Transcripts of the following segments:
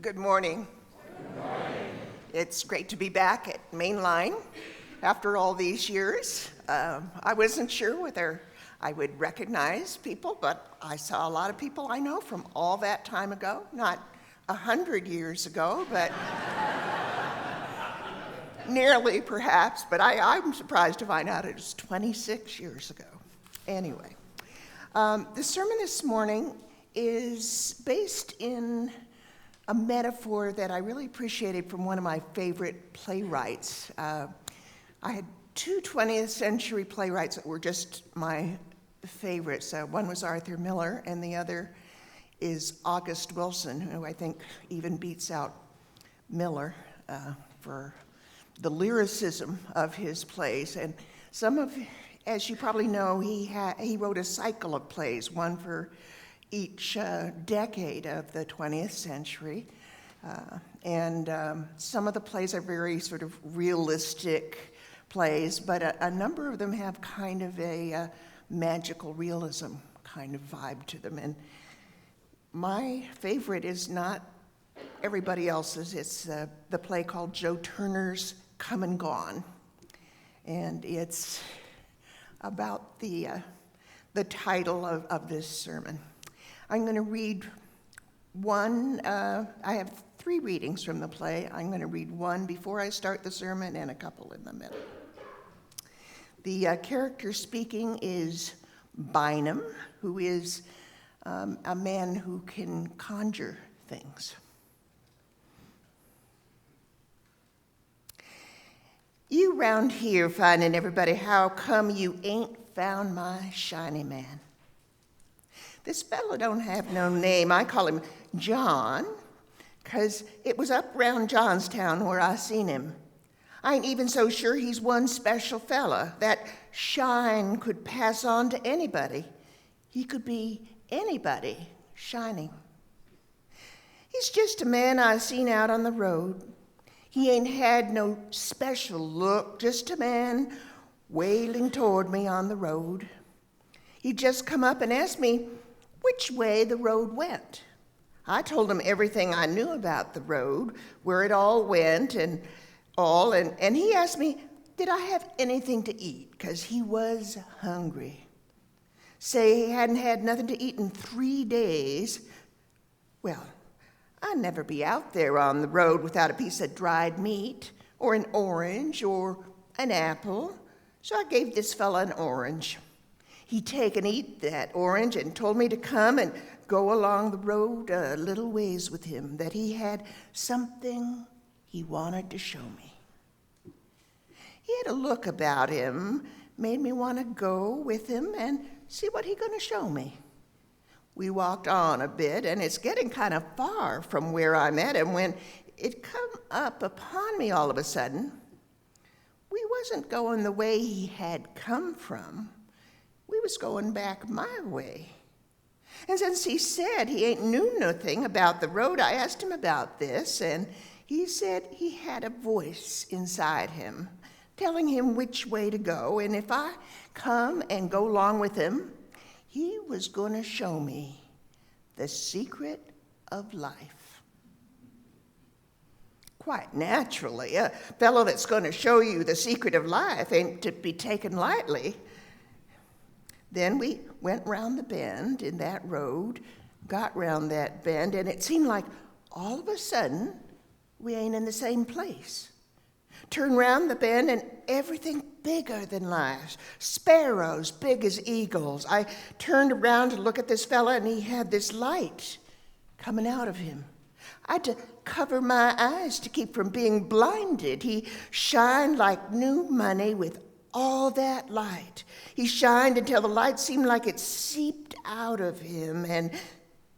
Good morning. Good morning. It's great to be back at Mainline after all these years. I wasn't sure whether I would recognize people, but I saw a lot of people I know from all that time ago. Not 100 years ago, but nearly perhaps. But I'm surprised to find out it was 26 years ago. Anyway, the sermon this morning is based in a metaphor that I really appreciated from one of my favorite playwrights. I had two 20th century playwrights that were just my favorites. One was Arthur Miller, and the other is August Wilson, who I think even beats out Miller for the lyricism of his plays. And as you probably know, he wrote a cycle of plays, one for each decade of the 20th century. And some of the plays are very sort of realistic plays, but a number of them have kind of a magical realism kind of vibe to them. And my favorite is not everybody else's. It's the play called Joe Turner's Come and Gone. And it's about the title of this sermon. I'm going to read one. I have three readings from the play. I'm going to read one before I start the sermon and a couple in the middle. The character speaking is Bynum, who is a man who can conjure things. You round here finding everybody, how come you ain't found my shiny man? This fellow don't have no name. I call him John, 'cause it was up round Johnstown where I seen him. I ain't even so sure he's one special fella. That shine could pass on to anybody. He could be anybody shining. He's just a man I seen out on the road. He ain't had no special look, just a man wailing toward me on the road. He just come up and asked me which way the road went. I told him everything I knew about the road, where it all went and he asked me, did I have anything to eat, 'cause he was hungry. Say he hadn't had nothing to eat in 3 days. Well, I'd never be out there on the road without a piece of dried meat or an orange or an apple, so I gave this fella an orange. He take and eat that orange and told me to come and go along the road a little ways with him, that he had something he wanted to show me. He had a look about him, made me want to go with him and see what he gonna show me. We walked on a bit, and it's getting kind of far from where I met him when it come up upon me all of a sudden. We wasn't going the way he had come from. We was going back my way. And since he said he ain't knew nothing about the road, I asked him about this, and he said he had a voice inside him telling him which way to go, and if I come and go along with him, he was going to show me the secret of life. Quite naturally, a fellow that's going to show you the secret of life ain't to be taken lightly. Then we went round the bend in that road, got round that bend, and it seemed like all of a sudden we ain't in the same place. Turn round the bend and everything bigger than life. Sparrows big as eagles. I turned around to look at this fella, and he had this light coming out of him. I had to cover my eyes to keep from being blinded. He shined like new money with all that light. He shined until the light seemed like it seeped out of him, and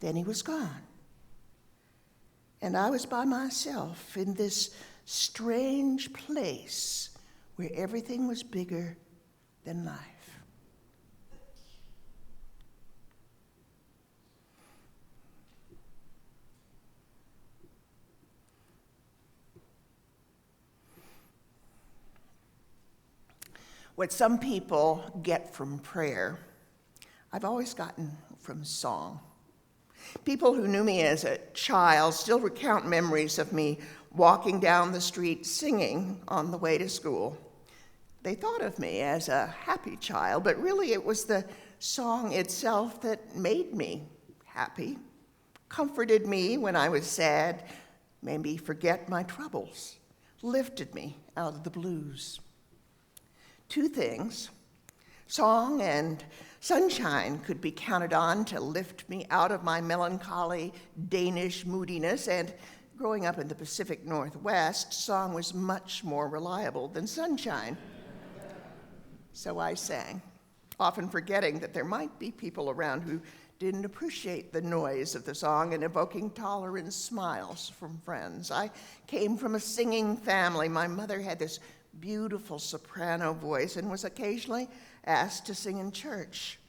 then he was gone. And I was by myself in this strange place where everything was bigger than life. What some people get from prayer, I've always gotten from song. People who knew me as a child still recount memories of me walking down the street singing on the way to school. They thought of me as a happy child, but really it was the song itself that made me happy, comforted me when I was sad, made me forget my troubles, lifted me out of the blues. Two things, song and sunshine, could be counted on to lift me out of my melancholy Danish moodiness, and growing up in the Pacific Northwest, song was much more reliable than sunshine. So I sang, often forgetting that there might be people around who didn't appreciate the noise of the song and evoking tolerant smiles from friends. I came from a singing family. My mother had this beautiful soprano voice and was occasionally asked to sing in church.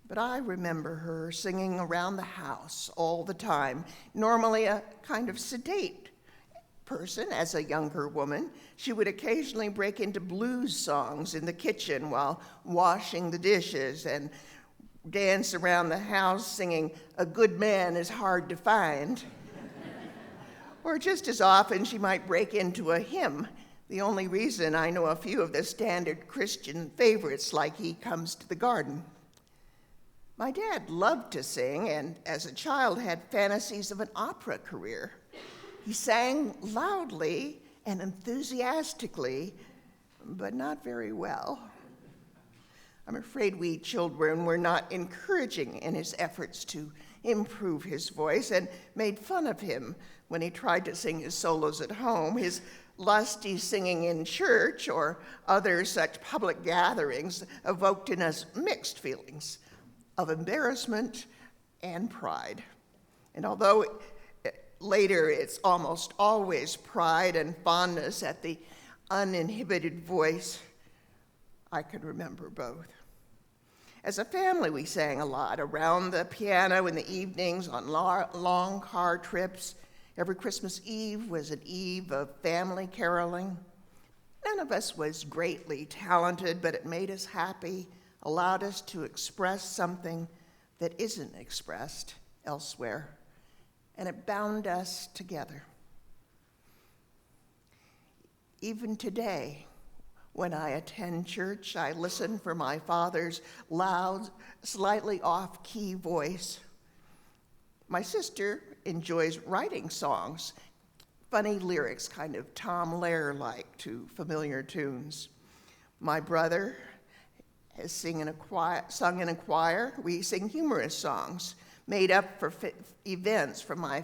But I remember her singing around the house all the time, normally a kind of sedate person. As a younger woman, she would occasionally break into blues songs in the kitchen while washing the dishes and dance around the house singing, "A Good Man is Hard to Find." Or just as often, she might break into a hymn. The only reason I know a few of the standard Christian favorites, like "He Comes to the Garden." My dad loved to sing, and as a child had fantasies of an opera career. He sang loudly and enthusiastically, but not very well. I'm afraid we children were not encouraging in his efforts to improve his voice, and made fun of him when he tried to sing his solos at home. His lusty singing in church or other such public gatherings evoked in us mixed feelings of embarrassment and pride. And although later it's almost always pride and fondness at the uninhibited voice, I could remember both. As a family, we sang a lot around the piano in the evenings, on long car trips. Every Christmas Eve was an eve of family caroling. None of us was greatly talented, but it made us happy, allowed us to express something that isn't expressed elsewhere, and it bound us together. Even today, when I attend church, I listen for my father's loud, slightly off-key voice. My sister enjoys writing songs, funny lyrics, kind of Tom Lehrer-like, to familiar tunes. My brother has sung in a choir. We sing humorous songs made up for events, from my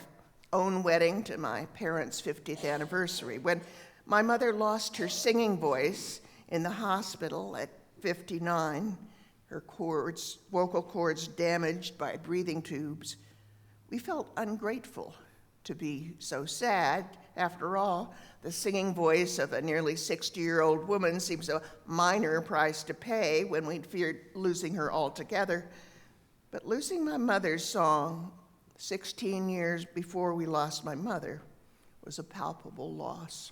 own wedding to my parents' 50th anniversary. When my mother lost her singing voice in the hospital at 59, her vocal cords damaged by breathing tubes, we felt ungrateful to be so sad. After all, the singing voice of a nearly 60-year-old woman seems a minor price to pay when we'd feared losing her altogether. But losing my mother's song 16 years before we lost my mother was a palpable loss.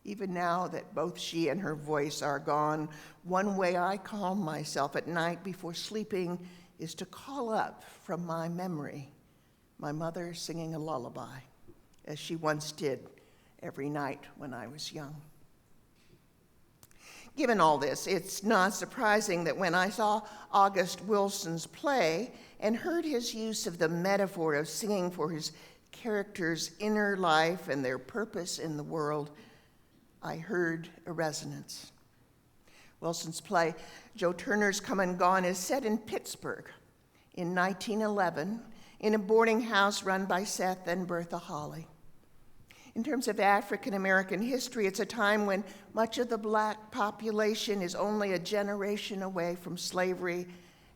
Even now that both she and her voice are gone, one way I calm myself at night before sleeping is to call up from my memory my mother singing a lullaby, as she once did every night when I was young. Given all this, it's not surprising that when I saw August Wilson's play and heard his use of the metaphor of singing for his characters' inner life and their purpose in the world, I heard a resonance. Wilson's play, Joe Turner's Come and Gone, is set in Pittsburgh in 1911 in a boarding house run by Seth and Bertha Hawley. In terms of African American history, it's a time when much of the black population is only a generation away from slavery,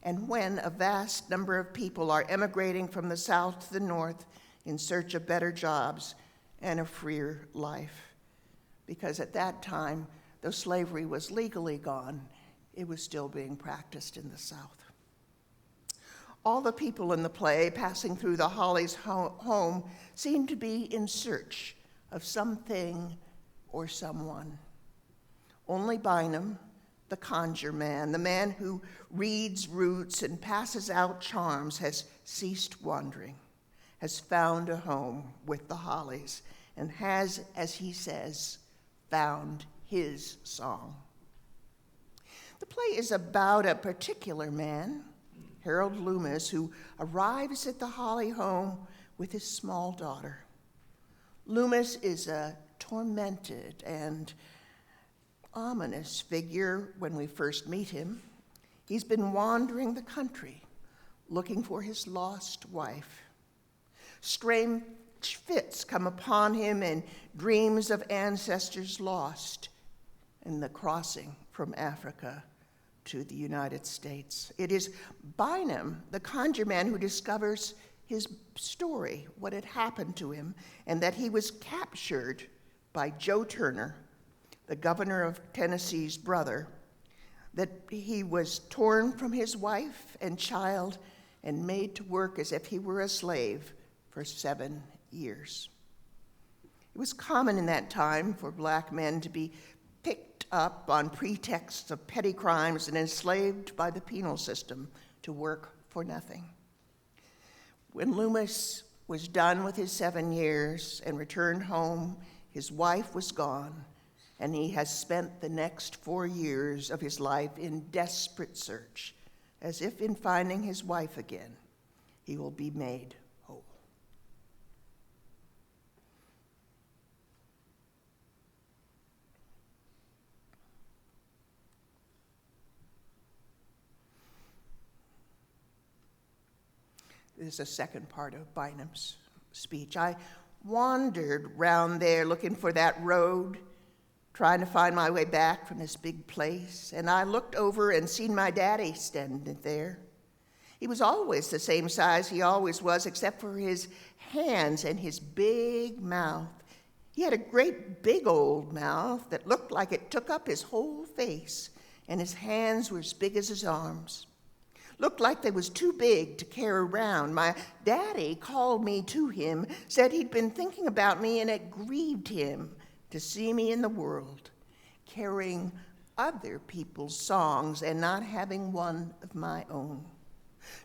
and when a vast number of people are emigrating from the South to the North in search of better jobs and a freer life. Because at that time, though slavery was legally gone, it was still being practiced in the South. All the people in the play passing through the Hawleys' home seemed to be in search of something or someone. Only Bynum, the conjure man, the man who reads roots and passes out charms, has ceased wandering, has found a home with the hollies, and has, as he says, found his song. The play is about a particular man, Harold Loomis, who arrives at the Holly home with his small daughter. Loomis is a tormented and ominous figure when we first meet him. He's been wandering the country looking for his lost wife. Strange fits come upon him and dreams of ancestors lost in the crossing from Africa to the United States. It is Bynum, the conjure man, who discovers his story, what had happened to him, and that he was captured by Joe Turner, the governor of Tennessee's brother, that he was torn from his wife and child and made to work as if he were a slave for 7 years. It was common in that time for black men to be picked up on pretexts of petty crimes and enslaved by the penal system to work for nothing. When Loomis was done with his 7 years and returned home, his wife was gone, and he has spent the next 4 years of his life in desperate search, as if in finding his wife again, he will be made whole. This is a second part of Bynum's speech. I wandered round there looking for that road, trying to find my way back from this big place, and I looked over and seen my daddy standing there. He was always the same size he always was, except for his hands and his big mouth. He had a great big old mouth that looked like it took up his whole face, and his hands were as big as his arms. Looked like they was too big to carry around. My daddy called me to him, said he'd been thinking about me, and it grieved him to see me in the world, carrying other people's songs and not having one of my own.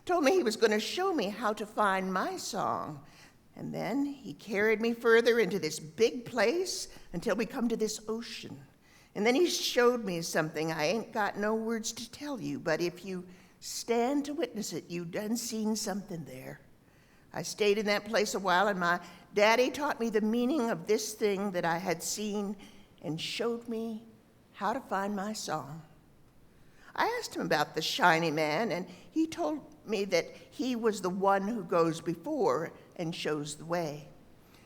Told me he was going to show me how to find my song, and then he carried me further into this big place until we come to this ocean. And then he showed me something I ain't got no words to tell you, but if you stand to witness it, you done seen something there. I stayed in that place a while, and my daddy taught me the meaning of this thing that I had seen and showed me how to find my song. I asked him about the shiny man, and he told me that he was the one who goes before and shows the way.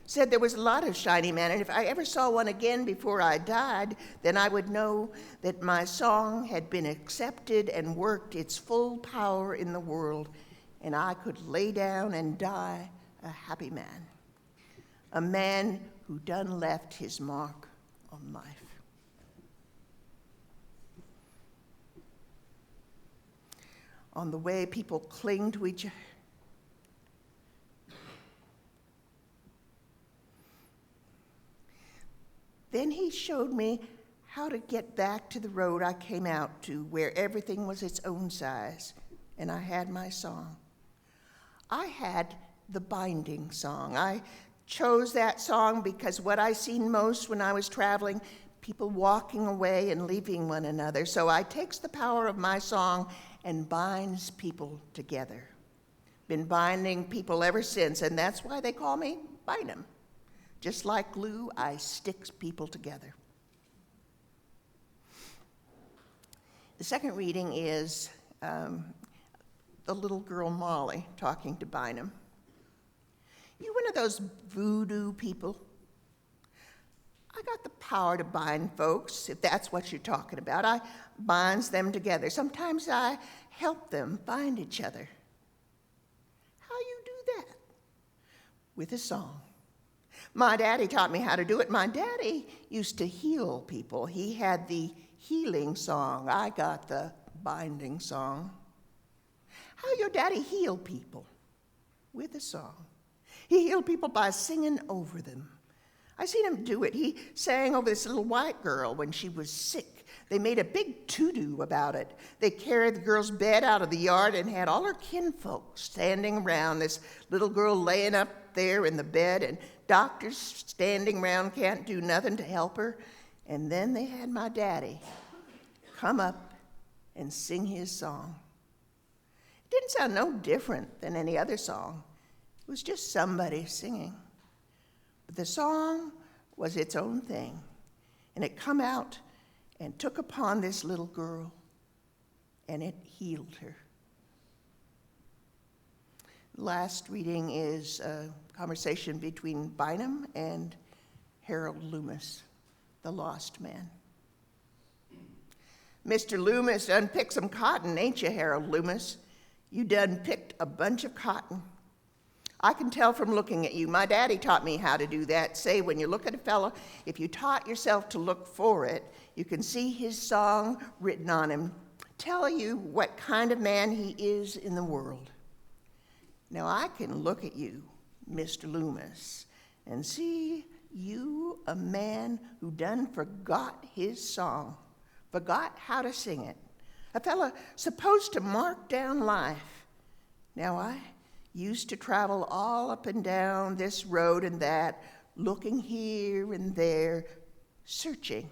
Said there was a lot of shiny men, and if I ever saw one again before I died, then I would know that my song had been accepted and worked its full power in the world, and I could lay down and die a happy man, a man who done left his mark on life. On the way people cling to each other, then he showed me how to get back to the road I came out to, where everything was its own size, and I had my song. I had the binding song. I chose that song because what I seen most when I was traveling, people walking away and leaving one another. So I takes the power of my song and binds people together. Been binding people ever since, and that's why they call me Bynum. Just like glue, I sticks people together. The second reading is the little girl Molly talking to Bynum. You one of those voodoo people? I got the power to bind folks, if that's what you're talking about. I binds them together. Sometimes I help them find each other. How you do that? With a song. My daddy taught me how to do it. My daddy used to heal people. He had the healing song. I got the binding song. How your daddy heal people? With a song. He healed people by singing over them. I seen him do it. He sang over this little white girl when she was sick. They made a big to-do about it. They carried the girl's bed out of the yard and had all her kinfolk standing around. This little girl laying up there in the bed, and doctors standing around can't do nothing to help her. And then they had my daddy come up and sing his song. It didn't sound no different than any other song. It was just somebody singing. But the song was its own thing, and it come out and took upon this little girl, and it healed her. Last reading is a conversation between Bynum and Harold Loomis, the lost man. Mr. Loomis done picked some cotton, ain't you, Harold Loomis? You done picked a bunch of cotton. I can tell from looking at you. My daddy taught me how to do that. Say, when you look at a fellow, if you taught yourself to look for it, you can see his song written on him, tell you what kind of man he is in the world. Now, I can look at you, Mr. Loomis, and see you a man who done forgot his song, forgot how to sing it. A fella supposed to mark down life. Now, I used to travel all up and down this road and that, looking here and there, searching.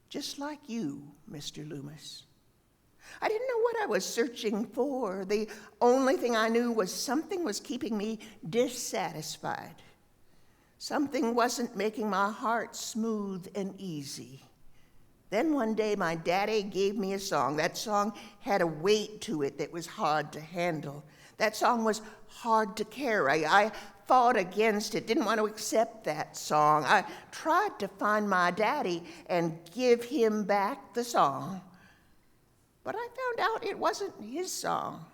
Just like you, Mr. Loomis. I didn't know what I was searching for. The only thing I knew was something was keeping me dissatisfied. Something wasn't making my heart smooth and easy. Then one day my daddy gave me a song. That song had a weight to it that was hard to handle. That song was hard to carry. I fought against it, didn't want to accept that song. I tried to find my daddy and give him back the song. But I found out it wasn't his song.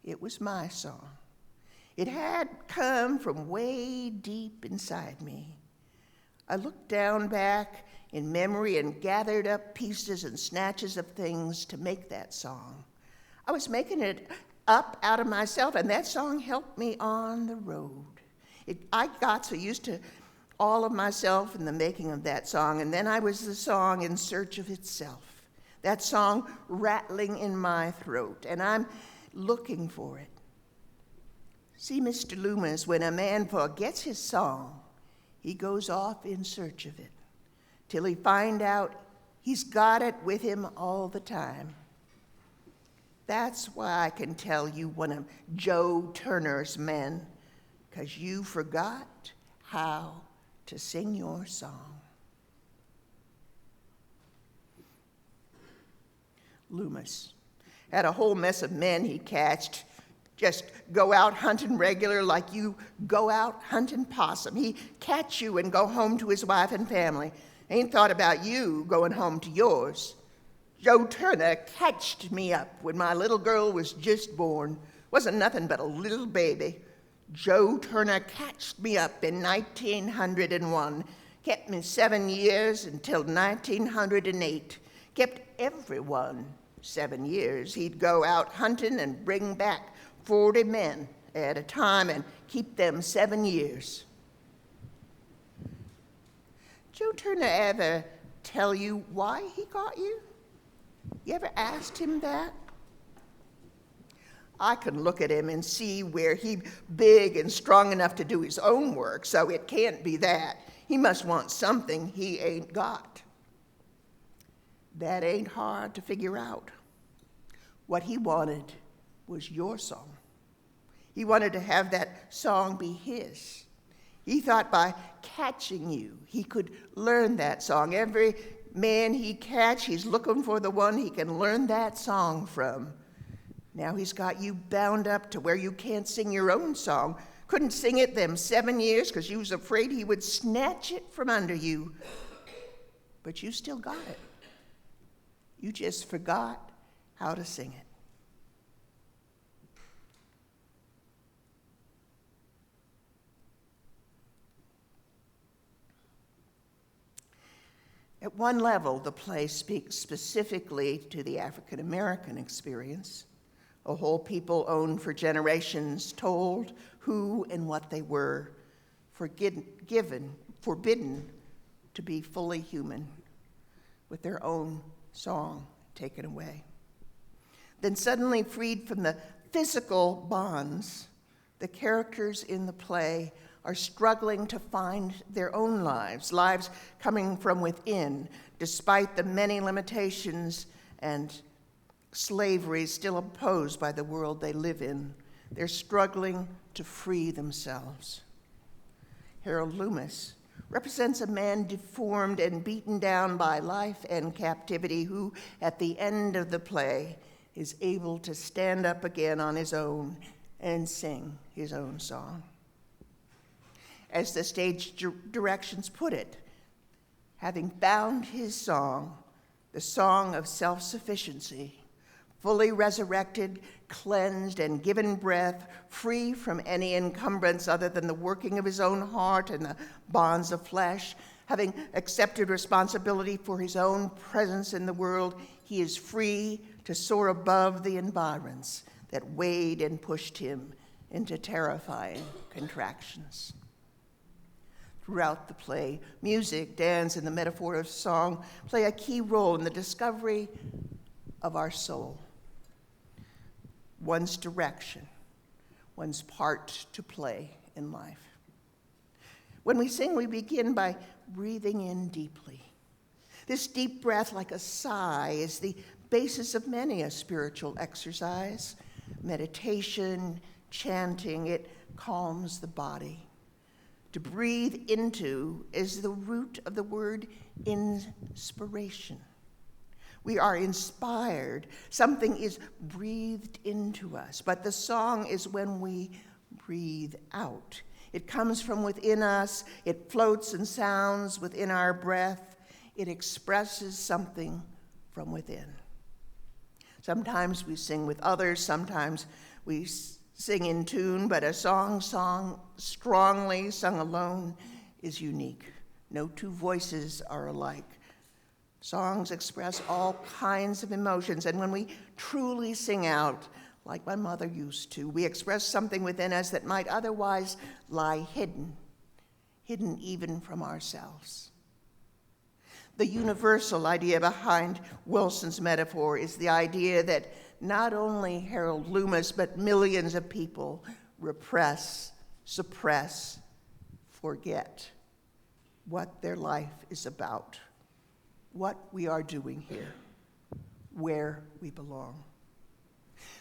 It was my song. It had come from way deep inside me. I looked down back in memory and gathered up pieces and snatches of things to make that song. I was making it up out of myself, and that song helped me on the road. I got so used to all of myself in the making of that song, and then I was the song in search of itself. That song rattling in my throat, and I'm looking for it. See, Mr. Loomis, when a man forgets his song, he goes off in search of it, till he find out he's got it with him all the time. That's why I can tell you one of Joe Turner's men, 'cause you forgot how to sing your song. Loomis had a whole mess of men he catched, just go out hunting regular like you go out hunting possum. He catch you and go home to his wife and family. Ain't thought about you going home to yours. Joe Turner catched me up when my little girl was just born. Wasn't nothing but a little baby. Joe Turner catched me up in 1901. Kept me 7 years until 1908. Kept everyone 7 years. He'd go out hunting and bring back 40 men at a time and keep them 7 years. Joe Turner ever tell you why he got you? You ever asked him that? I can look at him and see where he's big and strong enough to do his own work, so it can't be that. He must want something he ain't got. That ain't hard to figure out. What he wanted was your song. He wanted to have that song be his. He thought by catching you, he could learn that song. Every man he catch, he's looking for the one he can learn that song from. Now he's got you bound up to where you can't sing your own song. Couldn't sing it them 7 years because you was afraid he would snatch it from under you. But you still got it. You just forgot how to sing it. At one level, the play speaks specifically to the African American experience, a whole people owned for generations, told who and what they were, forbidden to be fully human. with their own song taken away. Then suddenly freed from the physical bonds, the characters in the play are struggling to find their own lives coming from within, despite the many limitations and slavery still imposed by the world they live in. They're struggling to free themselves. Harold Loomis represents a man deformed and beaten down by life and captivity who, at the end of the play, is able to stand up again on his own and sing his own song. As the stage directions put it, having found his song, the song of self-sufficiency, fully resurrected, cleansed, and given breath, free from any encumbrance other than the working of his own heart and the bonds of flesh, having accepted responsibility for his own presence in the world, he is free to soar above the environs that weighed and pushed him into terrifying contractions. Throughout the play, music, dance, and the metaphor of song play a key role in the discovery of our soul, one's direction, one's part to play in life. When we sing, we begin by breathing in deeply. This deep breath, like a sigh, is the basis of many a spiritual exercise. Meditation, chanting, it calms the body. To breathe into is the root of the word inspiration. We are inspired. Something is breathed into us. But the song is when we breathe out. It comes from within us. It floats and sounds within our breath. It expresses something from within. Sometimes we sing with others. Sometimes we sing in tune, but a song strongly sung alone is unique. No two voices are alike. Songs express all kinds of emotions, and when we truly sing out, like my mother used to, we express something within us that might otherwise lie hidden even from ourselves. The universal idea behind Wilson's metaphor is the idea that not only Harold Loomis, but millions of people repress, suppress, forget what their life is about, what we are doing here, where we belong.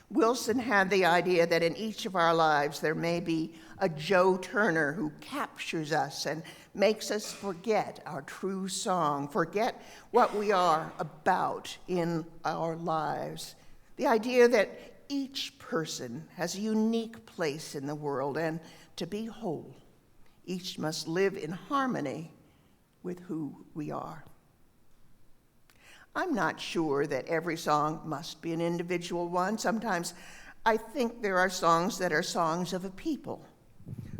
Wilson had the idea that in each of our lives there may be a Joe Turner who captures us and makes us forget our true song, forget what we are about in our lives. The idea that each person has a unique place in the world, and to be whole, each must live in harmony with who we are. I'm not sure that every song must be an individual one. Sometimes I think there are songs that are songs of a people,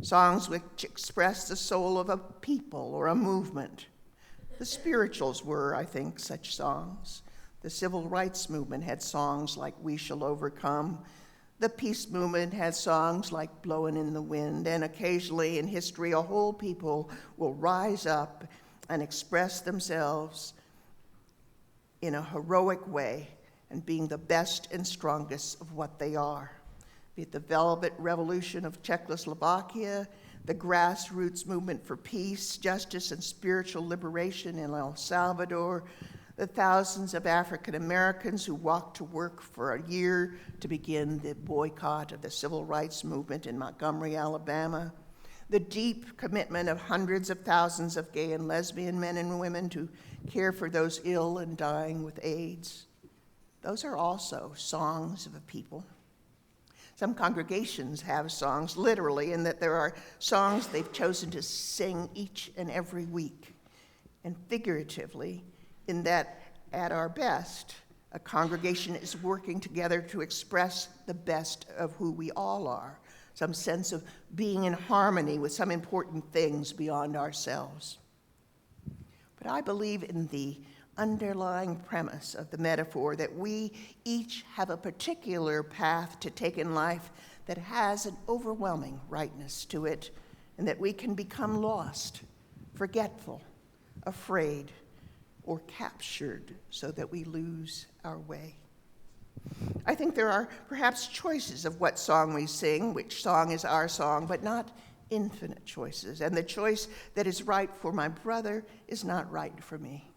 songs which express the soul of a people or a movement. The spirituals were, I think, such songs. The civil rights movement had songs like We Shall Overcome. The peace movement had songs like Blowin' in the Wind. And occasionally in history, a whole people will rise up and express themselves in a heroic way and being the best and strongest of what they are. Be it the Velvet Revolution of Czechoslovakia, the grassroots movement for peace, justice, and spiritual liberation in El Salvador, the thousands of African Americans who walked to work for a year to begin the boycott of the civil rights movement in Montgomery, Alabama, the deep commitment of hundreds of thousands of gay and lesbian men and women to care for those ill and dying with AIDS. Those are also songs of a people. Some congregations have songs, literally, in that there are songs they've chosen to sing each and every week, and figuratively, in that at our best, a congregation is working together to express the best of who we all are, some sense of being in harmony with some important things beyond ourselves. But I believe in the underlying premise of the metaphor that we each have a particular path to take in life that has an overwhelming rightness to it, and that we can become lost, forgetful, afraid, or captured so that we lose our way. I think there are perhaps choices of what song we sing, which song is our song, but not infinite choices. And the choice that is right for my brother is not right for me.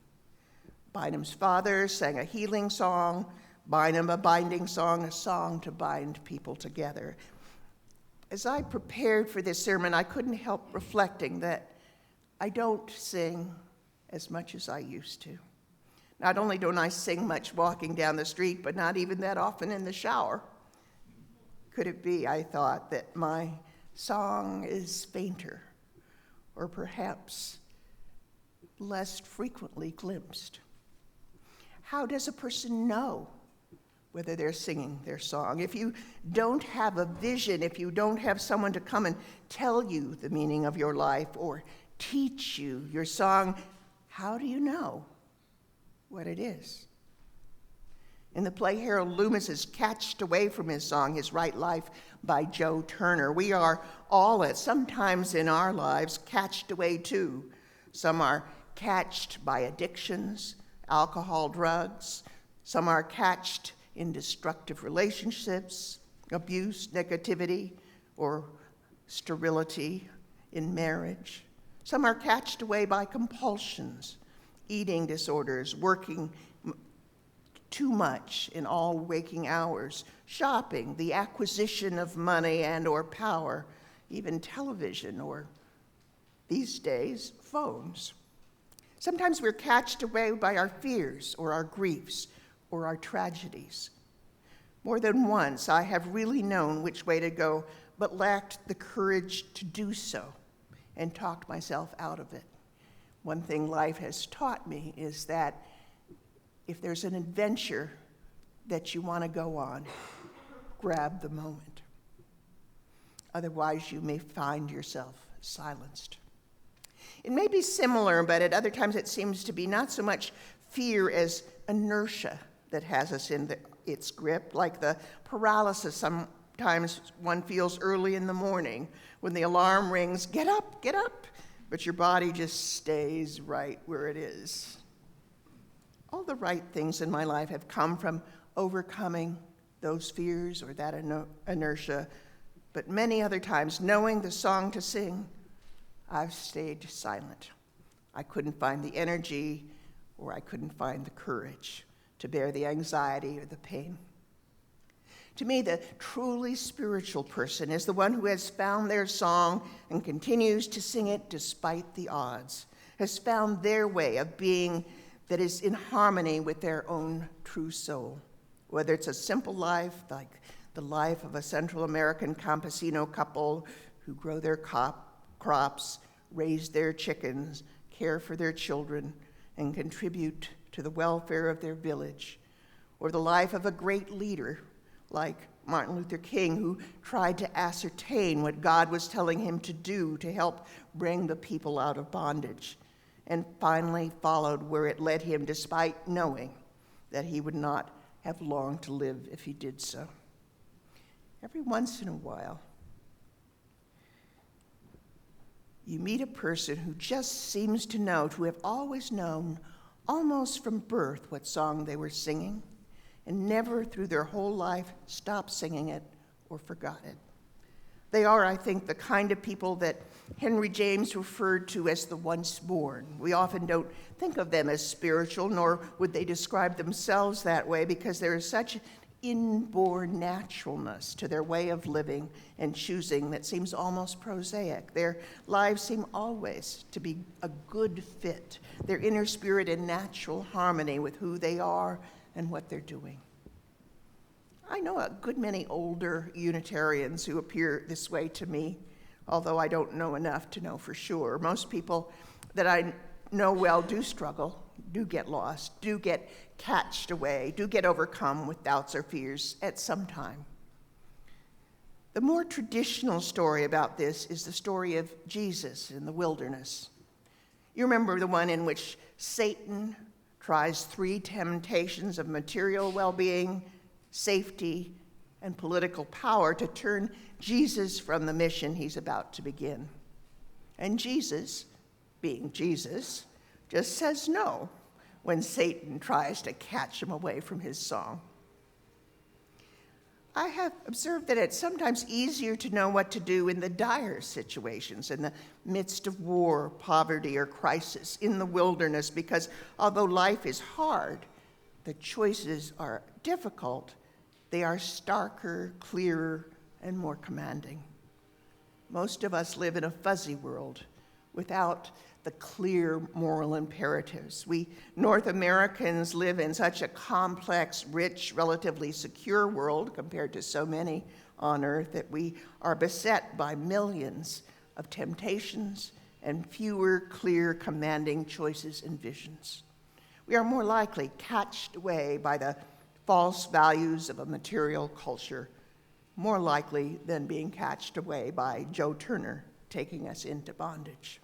Bynum's father sang a healing song, Bynum a binding song, a song to bind people together. As I prepared for this sermon, I couldn't help reflecting that I don't sing as much as I used to. Not only don't I sing much walking down the street, but not even that often in the shower. Could it be, I thought, that my song is fainter, or perhaps less frequently glimpsed? How does a person know whether they're singing their song? If you don't have a vision, if you don't have someone to come and tell you the meaning of your life or teach you your song, how do you know what it is? In the play, Harold Loomis is catched away from his song, His Right Life, by Joe Turner. We are all at sometimes in our lives catched away too. Some are catched by addictions, alcohol, drugs. Some are catched in destructive relationships, abuse, negativity, or sterility in marriage. Some are catched away by compulsions, eating disorders, working too much in all waking hours, shopping, the acquisition of money and or power, even television or, these days, phones. Sometimes we're catched away by our fears or our griefs or our tragedies. More than once, I have really known which way to go, but lacked the courage to do so and talked myself out of it. One thing life has taught me is that if there's an adventure that you want to go on, grab the moment. Otherwise, you may find yourself silenced. It may be similar, but at other times it seems to be not so much fear as inertia that has us in its grip, like the paralysis sometimes one feels early in the morning when the alarm rings, get up, but your body just stays right where it is. All the right things in my life have come from overcoming those fears or that inertia, but many other times, knowing the song to sing, I've stayed silent. I couldn't find the energy, or I couldn't find the courage to bear the anxiety or the pain. To me, the truly spiritual person is the one who has found their song and continues to sing it despite the odds, has found their way of being that is in harmony with their own true soul. Whether it's a simple life, like the life of a Central American campesino couple who grow their crops, raise their chickens, care for their children, and contribute to the welfare of their village, or the life of a great leader like Martin Luther King, who tried to ascertain what God was telling him to do to help bring the people out of bondage, and finally followed where it led him despite knowing that he would not have long to live if he did so. Every once in a while, you meet a person who just seems to know, to have always known, almost from birth, what song they were singing, and never through their whole life stopped singing it or forgot it. They are, I think, the kind of people that Henry James referred to as the once born. We often don't think of them as spiritual, nor would they describe themselves that way, because there is such inborn naturalness to their way of living and choosing that seems almost prosaic. Their lives seem always to be a good fit, their inner spirit in natural harmony with who they are and what they're doing. I know a good many older Unitarians who appear this way to me, although I don't know enough to know for sure. Most people that I know well do struggle, do get lost, do get catched away, do get overcome with doubts or fears at some time. The more traditional story about this is the story of Jesus in the wilderness. You remember the one in which Satan tries 3 temptations of material well-being, safety, and political power to turn Jesus from the mission he's about to begin. And Jesus, being Jesus, just says no, when Satan tries to catch him away from his song. I have observed that it's sometimes easier to know what to do in the dire situations, in the midst of war, poverty, or crisis, in the wilderness, because although life is hard, the choices are difficult, they are starker, clearer, and more commanding. Most of us live in a fuzzy world without the clear moral imperatives. We North Americans live in such a complex, rich, relatively secure world compared to so many on earth that we are beset by millions of temptations and fewer clear, commanding choices and visions. We are more likely catched away by the false values of a material culture, more likely than being catched away by Joe Turner taking us into bondage.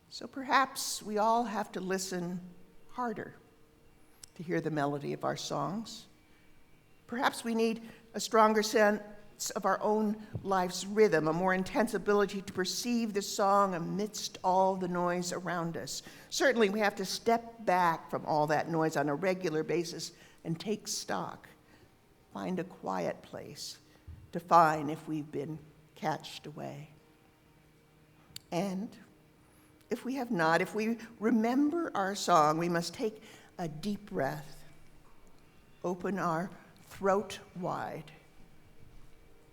So perhaps we all have to listen harder to hear the melody of our songs. Perhaps we need a stronger sense of our own life's rhythm, a more intense ability to perceive the song amidst all the noise around us. Certainly we have to step back from all that noise on a regular basis and take stock, find a quiet place to find if we've been catched away. And if we have not, if we remember our song, we must take a deep breath, open our throat wide,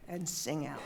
and sing out.